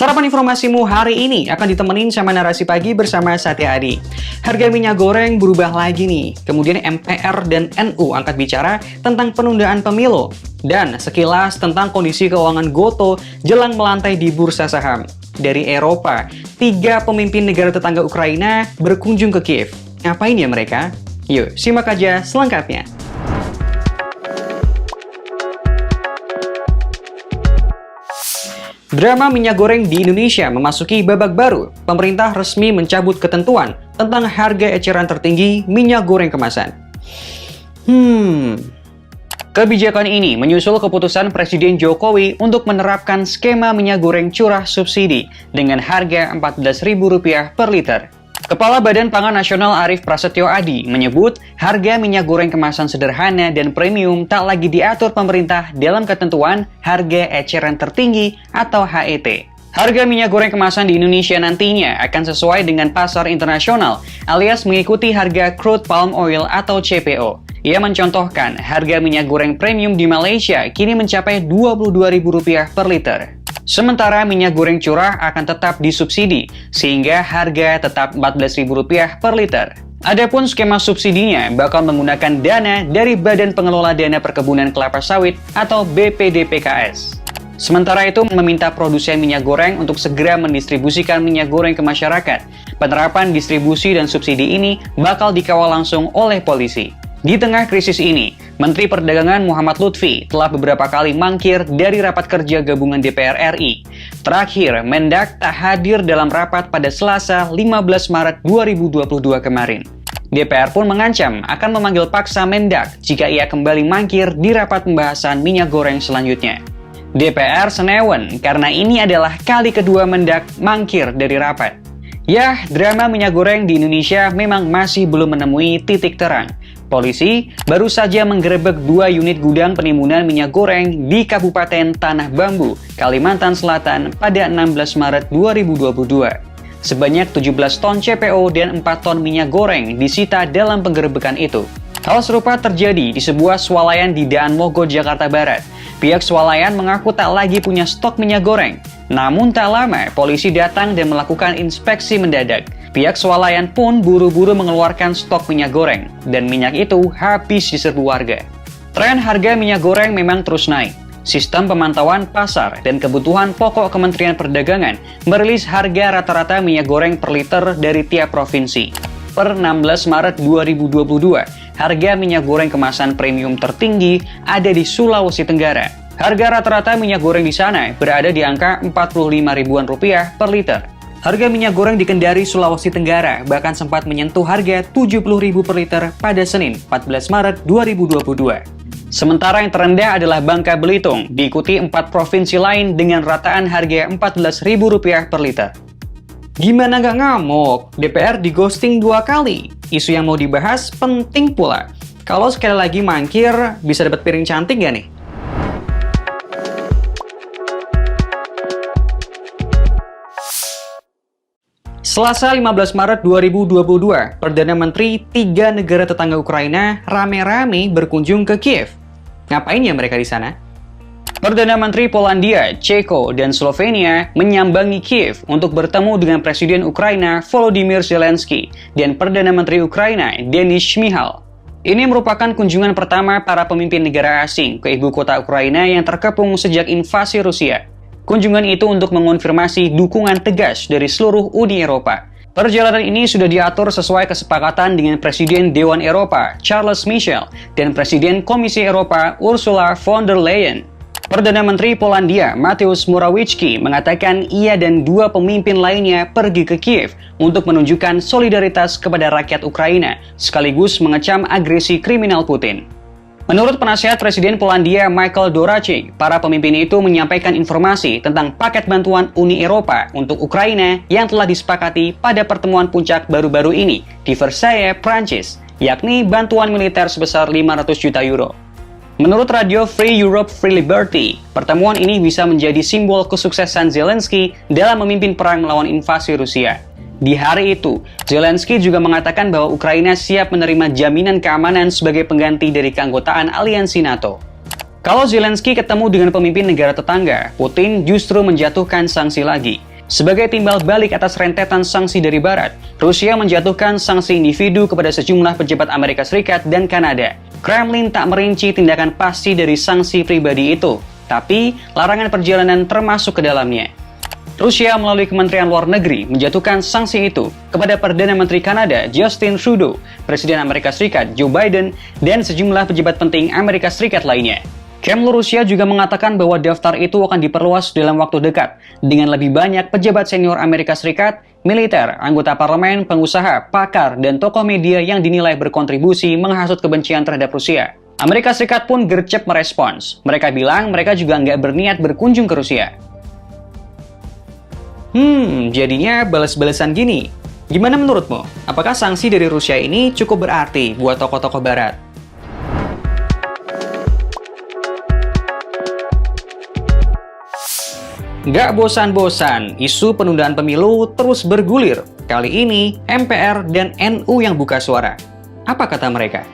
Sarapan informasimu hari ini akan ditemenin sama narasi pagi bersama Satya Adi. Harga minyak goreng berubah lagi nih. Kemudian MPR dan NU angkat bicara tentang penundaan pemilu. Dan sekilas tentang kondisi keuangan Gotoh jelang melantai di bursa saham. Dari Eropa, 3 pemimpin negara tetangga Ukraina berkunjung ke Kiev. Ngapain ya mereka? Yuk, simak aja selengkapnya. Drama minyak goreng di Indonesia memasuki babak baru. Pemerintah resmi mencabut ketentuan tentang harga eceran tertinggi minyak goreng kemasan. Kebijakan ini menyusul keputusan Presiden Jokowi untuk menerapkan skema minyak goreng curah subsidi dengan harga Rp14.000 per liter. Kepala Badan Pangan Nasional Arief Prasetyo Adi menyebut harga minyak goreng kemasan sederhana dan premium tak lagi diatur pemerintah dalam ketentuan harga eceran tertinggi atau HET. Harga minyak goreng kemasan di Indonesia nantinya akan sesuai dengan pasar internasional alias mengikuti harga crude palm oil atau CPO. Ia mencontohkan harga minyak goreng premium di Malaysia kini mencapai Rp22.000 per liter. Sementara minyak goreng curah akan tetap disubsidi, sehingga harga tetap Rp14.000 per liter. Adapun skema subsidinya bakal menggunakan dana dari Badan Pengelola Dana Perkebunan Kelapa Sawit atau BPDPKS. Sementara itu meminta produsen minyak goreng untuk segera mendistribusikan minyak goreng ke masyarakat. Penerapan distribusi dan subsidi ini bakal dikawal langsung oleh polisi. Di tengah krisis ini, Menteri Perdagangan Muhammad Lutfi telah beberapa kali mangkir dari rapat kerja gabungan DPR RI. Terakhir, Mendak tak hadir dalam rapat pada Selasa 15 Maret 2022 kemarin. DPR pun mengancam akan memanggil paksa Mendak jika ia kembali mangkir di rapat pembahasan minyak goreng selanjutnya. DPR senewen karena ini adalah kali kedua Mendak mangkir dari rapat. Yah, drama minyak goreng di Indonesia memang masih belum menemui titik terang. Polisi baru saja menggerebek 2 unit gudang penimbunan minyak goreng di Kabupaten Tanah Bambu, Kalimantan Selatan pada 16 Maret 2022. Sebanyak 17 ton CPO dan 4 ton minyak goreng disita dalam penggerebekan itu. Hal serupa terjadi di sebuah swalayan di Daan Mogot, Jakarta Barat. Pihak swalayan mengaku tak lagi punya stok minyak goreng. Namun tak lama, polisi datang dan melakukan inspeksi mendadak. Pihak swalayan pun buru-buru mengeluarkan stok minyak goreng, dan minyak itu habis diserbu warga. Tren harga minyak goreng memang terus naik. Sistem pemantauan pasar dan kebutuhan pokok Kementerian Perdagangan merilis harga rata-rata minyak goreng per liter dari tiap provinsi. Per 16 Maret 2022, harga minyak goreng kemasan premium tertinggi ada di Sulawesi Tenggara. Harga rata-rata minyak goreng di sana berada di angka Rp45.000 per liter. Harga minyak goreng di Kendari, Sulawesi Tenggara bahkan sempat menyentuh harga Rp70.000 per liter pada Senin 14 Maret 2022. Sementara yang terendah adalah Bangka Belitung, diikuti 4 provinsi lain dengan rataan harga Rp14.000 per liter. Gimana nggak ngamuk? DPR di-ghosting 2 kali. Isu yang mau dibahas penting pula. Kalau sekali lagi mangkir, bisa dapat piring cantik nggak nih? Selasa 15 Maret 2022, Perdana Menteri 3 negara tetangga Ukraina rame-rame berkunjung ke Kiev. Ngapain ya mereka di sana? Perdana Menteri Polandia, Ceko, dan Slovenia menyambangi Kiev untuk bertemu dengan Presiden Ukraina Volodymyr Zelensky dan Perdana Menteri Ukraina Denis Shmyhal. Ini merupakan kunjungan pertama para pemimpin negara asing ke ibu kota Ukraina yang terkepung sejak invasi Rusia. Kunjungan itu untuk mengonfirmasi dukungan tegas dari seluruh Uni Eropa. Perjalanan ini sudah diatur sesuai kesepakatan dengan Presiden Dewan Eropa Charles Michel dan Presiden Komisi Eropa Ursula von der Leyen. Perdana Menteri Polandia Mateusz Morawiecki mengatakan ia dan 2 pemimpin lainnya pergi ke Kiev untuk menunjukkan solidaritas kepada rakyat Ukraina sekaligus mengecam agresi kriminal Putin. Menurut penasihat Presiden Polandia Michael Dworczyk, para pemimpin itu menyampaikan informasi tentang paket bantuan Uni Eropa untuk Ukraina yang telah disepakati pada pertemuan puncak baru-baru ini di Versailles, Prancis, yakni bantuan militer sebesar 500 juta euro. Menurut radio Free Europe Free Liberty, pertemuan ini bisa menjadi simbol kesuksesan Zelensky dalam memimpin perang melawan invasi Rusia. Di hari itu, Zelensky juga mengatakan bahwa Ukraina siap menerima jaminan keamanan sebagai pengganti dari keanggotaan aliansi NATO. Kalau Zelensky ketemu dengan pemimpin negara tetangga, Putin justru menjatuhkan sanksi lagi. Sebagai timbal balik atas rentetan sanksi dari Barat, Rusia menjatuhkan sanksi individu kepada sejumlah pejabat Amerika Serikat dan Kanada. Kremlin tak merinci tindakan pasti dari sanksi pribadi itu, tapi larangan perjalanan termasuk ke dalamnya. Rusia melalui Kementerian Luar Negeri menjatuhkan sanksi itu kepada Perdana Menteri Kanada Justin Trudeau, Presiden Amerika Serikat Joe Biden, dan sejumlah pejabat penting Amerika Serikat lainnya. Kremlin Rusia juga mengatakan bahwa daftar itu akan diperluas dalam waktu dekat dengan lebih banyak pejabat senior Amerika Serikat, militer, anggota parlemen, pengusaha, pakar, dan tokoh media yang dinilai berkontribusi menghasut kebencian terhadap Rusia. Amerika Serikat pun gercep merespons. Mereka bilang mereka juga nggak berniat berkunjung ke Rusia. Jadinya balas-balasan gini. Gimana menurutmu? Apakah sanksi dari Rusia ini cukup berarti buat tokoh-tokoh Barat? Gak bosan-bosan, isu penundaan pemilu terus bergulir. Kali ini, MPR dan NU yang buka suara. Apa kata mereka?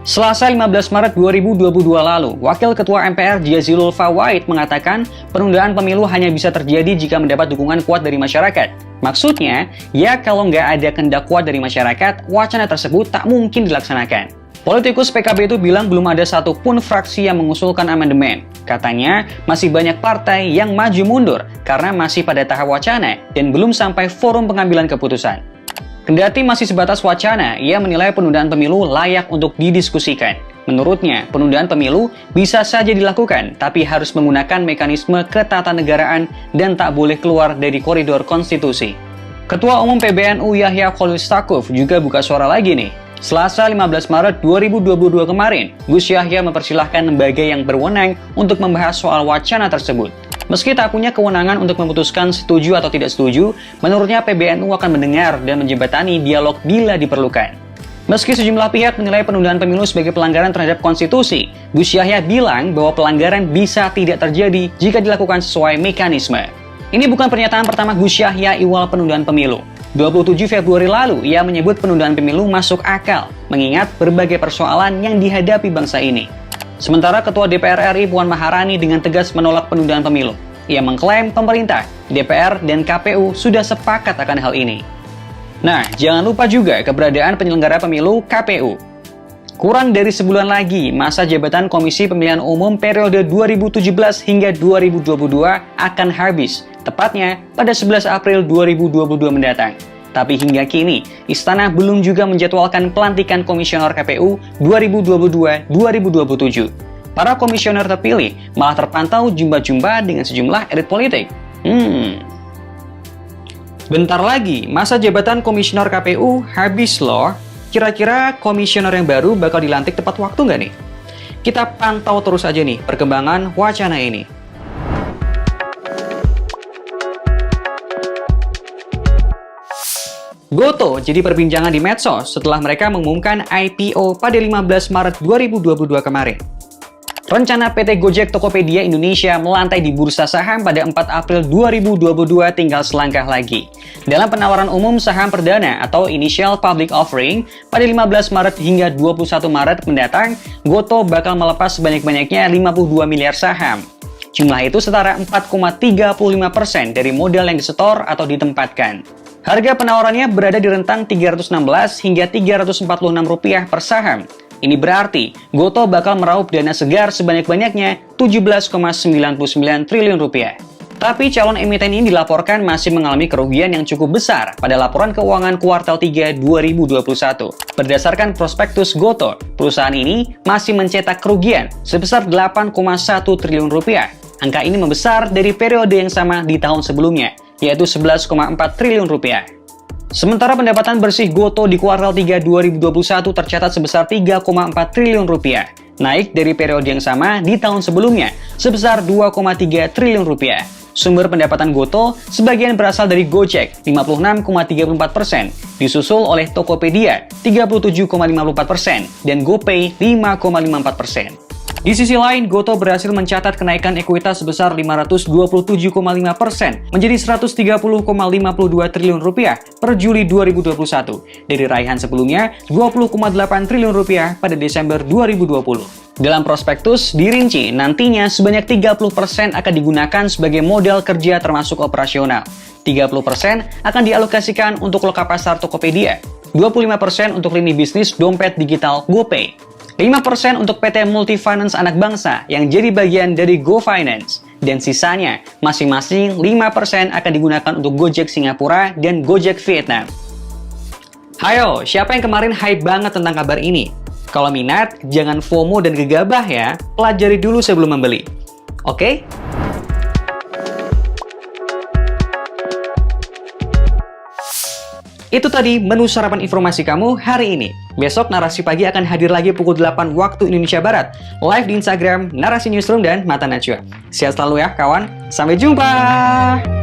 Selasa 15 Maret 2022 lalu, Wakil Ketua MPR Jazilul Fawait mengatakan penundaan pemilu hanya bisa terjadi jika mendapat dukungan kuat dari masyarakat. Maksudnya, ya kalau nggak ada kehendak kuat dari masyarakat, wacana tersebut tak mungkin dilaksanakan. Politikus PKB itu bilang belum ada satupun fraksi yang mengusulkan amandemen. Katanya, masih banyak partai yang maju mundur karena masih pada tahap wacana dan belum sampai forum pengambilan keputusan. Kendati masih sebatas wacana, ia menilai penundaan pemilu layak untuk didiskusikan. Menurutnya, penundaan pemilu bisa saja dilakukan, tapi harus menggunakan mekanisme ketatanegaraan dan tak boleh keluar dari koridor konstitusi. Ketua Umum PBNU Yahya Khalil Stakuf juga buka suara lagi nih. Selasa 15 Maret 2022 kemarin, Gus Yahya mempersilahkan lembaga yang berwenang untuk membahas soal wacana tersebut. Meski tak punya kewenangan untuk memutuskan setuju atau tidak setuju, menurutnya PBNU akan mendengar dan menjembatani dialog bila diperlukan. Meski sejumlah pihak menilai penundaan pemilu sebagai pelanggaran terhadap konstitusi, Gus Yahya bilang bahwa pelanggaran bisa tidak terjadi jika dilakukan sesuai mekanisme. Ini bukan pernyataan pertama Gus Yahya iwal penundaan pemilu. 27 Februari lalu, ia menyebut penundaan pemilu masuk akal, mengingat berbagai persoalan yang dihadapi bangsa ini. Sementara Ketua DPR RI Puan Maharani dengan tegas menolak penundaan pemilu. Ia mengklaim pemerintah, DPR, dan KPU sudah sepakat akan hal ini. Nah, jangan lupa juga keberadaan penyelenggara pemilu KPU. Kurang dari sebulan lagi, masa jabatan Komisi Pemilihan Umum periode 2017 hingga 2022 akan habis, tepatnya pada 11 April 2022 mendatang. Tapi hingga kini, Istana belum juga menjadwalkan pelantikan Komisioner KPU 2022-2027. Para komisioner terpilih malah terpantau jumpa-jumpa dengan sejumlah elit politik. Bentar lagi, masa jabatan Komisioner KPU habis loh. Kira-kira komisioner yang baru bakal dilantik tepat waktu nggak nih? Kita pantau terus aja nih perkembangan wacana ini. Gotoh jadi perbincangan di medsos setelah mereka mengumumkan IPO pada 15 Maret 2022 kemarin. Rencana PT Gojek Tokopedia Indonesia melantai di bursa saham pada 4 April 2022 tinggal selangkah lagi. Dalam penawaran umum saham perdana atau Initial Public Offering pada 15 Maret hingga 21 Maret mendatang, Gotoh bakal melepas sebanyak-banyaknya 52 miliar saham. Jumlah itu setara 4,35% dari modal yang disetor atau ditempatkan. Harga penawarannya berada di rentang Rp316 hingga Rp346 per saham. Ini berarti Gotoh bakal meraup dana segar sebanyak-banyaknya Rp17,99 triliun. Tapi calon emiten ini dilaporkan masih mengalami kerugian yang cukup besar pada laporan keuangan kuartal 3 2021. Berdasarkan prospektus Gotoh, perusahaan ini masih mencetak kerugian sebesar Rp8,1 triliun. Angka ini membesar dari periode yang sama di tahun sebelumnya, yaitu Rp11,4 triliun. Sementara pendapatan bersih Gotoh di kuartal 3 2021 tercatat sebesar Rp3,4 triliun, naik dari periode yang sama di tahun sebelumnya sebesar Rp2,3 triliun. Sumber pendapatan Gotoh sebagian berasal dari Gojek 56,34%, disusul oleh Tokopedia 37,54% dan GoPay 5,54%. Di sisi lain, Gotoh berhasil mencatat kenaikan ekuitas sebesar 527,5% menjadi 130,52 triliun rupiah per Juli 2021 dari raihan sebelumnya 20,8 triliun rupiah pada Desember 2020. Dalam prospektus, dirinci nantinya sebanyak 30% akan digunakan sebagai modal kerja termasuk operasional. 30% akan dialokasikan untuk loka pasar Tokopedia, 25% untuk lini bisnis dompet digital GoPay, 5% untuk PT Multifinance Anak Bangsa yang jadi bagian dari GoFinance, dan sisanya masing-masing 5% akan digunakan untuk Gojek Singapura dan Gojek Vietnam. Hayo, siapa yang kemarin hype banget tentang kabar ini? Kalau minat, jangan FOMO dan gegabah ya, pelajari dulu sebelum membeli. Oke? Itu tadi menu sarapan informasi kamu hari ini. Besok Narasi Pagi akan hadir lagi pukul 8 waktu Indonesia Barat. Live di Instagram, Narasi Newsroom, dan Mata Najwa. Sehat selalu ya kawan. Sampai jumpa!